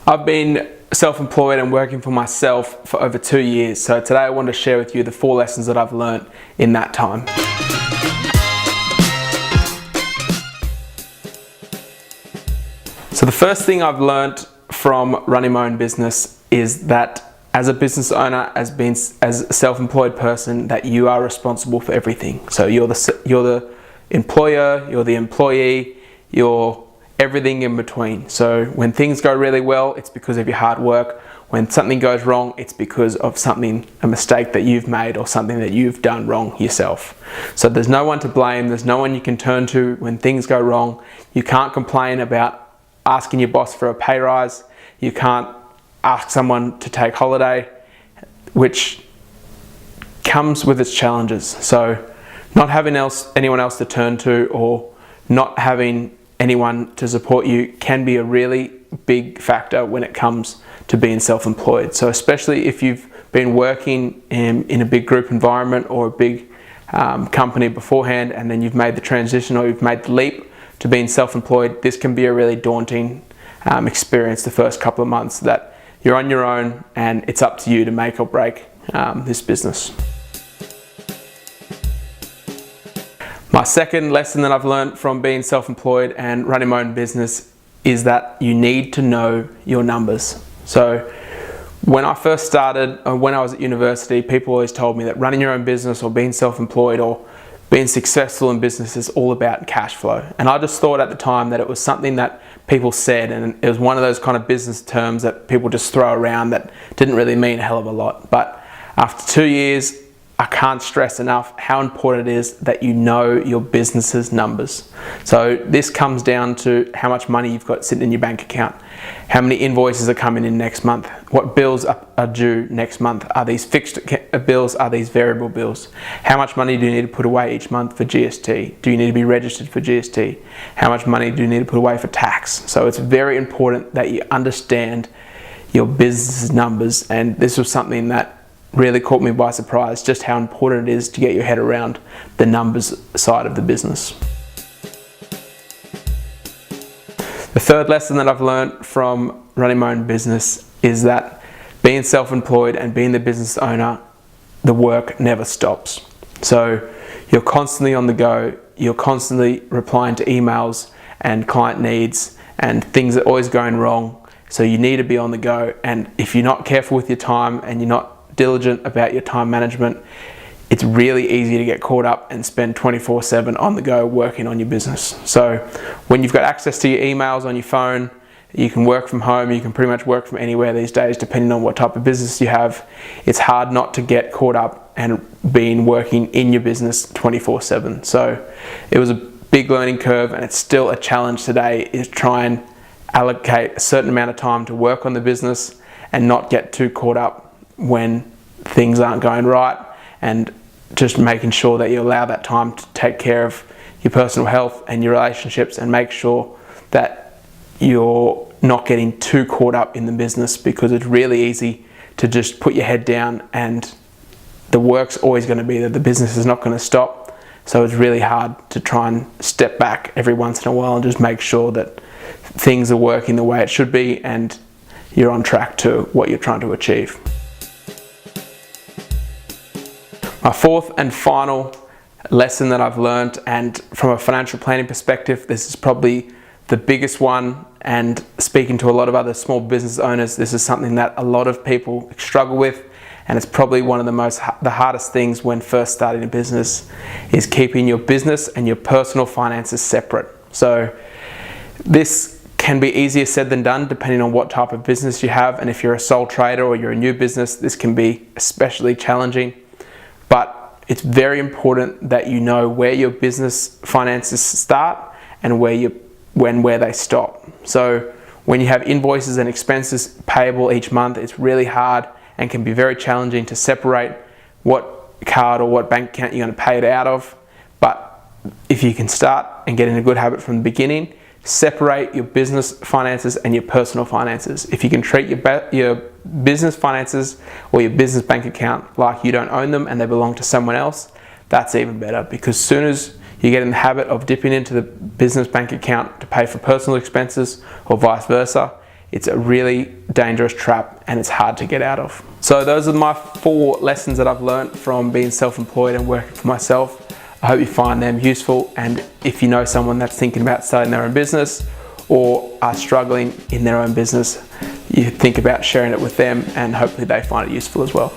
I've been self-employed and working for myself for over 2 years. So today I want to share with you the 4 lessons that I've learned in that time. So the first thing I've learned from running my own business is that as a business owner, as a self-employed person, that you are responsible for everything. So you're the employer, you're the employee, you're everything in between. So when things go really well, it's because of your hard work. When something goes wrong, it's because of a mistake that you've made or something that you've done wrong yourself. So there's no one to blame, there's no one you can turn to when things go wrong. You can't complain about asking your boss for a pay rise. You can't ask someone to take holiday, which comes with its challenges. So not having anyone else to turn to or not having anyone to support you can be a really big factor when it comes to being self-employed. So especially if you've been working in a big group environment or a big company beforehand, and then you've made the transition or you've made the leap to being self-employed, this can be a really daunting experience the first couple of months, that you're on your own and it's up to you to make or break this business. My second lesson that I've learned from being self-employed and running my own business is that you need to know your numbers. So when I first started, when I was at university, people always told me that running your own business or being self-employed or being successful in business is all about cash flow. And I just thought at the time that it was something that people said, and it was one of those kind of business terms that people just throw around that didn't really mean a hell of a lot. But after 2 years, I can't stress enough how important it is that you know your business's numbers. So this comes down to how much money you've got sitting in your bank account, how many invoices are coming in next month, what bills are due next month, are these fixed bills, are these variable bills, how much money do you need to put away each month for GST, do you need to be registered for GST, how much money do you need to put away for tax. So it's very important that you understand your business's numbers, and this was something that really caught me by surprise, just how important it is to get your head around the numbers side of the business. The third lesson that I've learned from running my own business is that being self-employed and being the business owner, the work never stops. So you're constantly on the go, you're constantly replying to emails and client needs, and things are always going wrong. So you need to be on the go, and if you're not careful with your time and you're not diligent about your time management, it's really easy to get caught up and spend 24/7 on the go working on your business. So when you've got access to your emails on your phone, you can work from home, you can pretty much work from anywhere these days depending on what type of business you have. It's hard not to get caught up and working in your business 24/7. So it was a big learning curve, and it's still a challenge today, is try and allocate a certain amount of time to work on the business and not get too caught up when things aren't going right, and just making sure that you allow that time to take care of your personal health and your relationships, and make sure that you're not getting too caught up in the business, because it's really easy to just put your head down and the work's always going to be there, the business is not going to stop. So it's really hard to try and step back every once in a while and just make sure that things are working the way it should be and you're on track to what you're trying to achieve. My fourth and final lesson that I've learned, and from a financial planning perspective, this is probably the biggest one, and speaking to a lot of other small business owners, this is something that a lot of people struggle with, and it's probably one of the hardest things when first starting a business, is keeping your business and your personal finances separate. So this can be easier said than done depending on what type of business you have, and if you're a sole trader or you're a new business, this can be especially challenging. But it's very important that you know where your business finances start and where they stop. So when you have invoices and expenses payable each month, it's really hard and can be very challenging to separate what card or what bank account you're going to pay it out of. But if you can start and get in a good habit from the beginning, separate your business finances and your personal finances. If you can treat your business finances or your business bank account like you don't own them and they belong to someone else, that's even better, because as soon as you get in the habit of dipping into the business bank account to pay for personal expenses or vice versa, It's a really dangerous trap and it's hard to get out of. So those are my 4 lessons that I've learned from being self-employed and working for myself. I hope you find them useful, and if you know someone that's thinking about starting their own business or are struggling in their own business, you think about sharing it with them and hopefully they find it useful as well.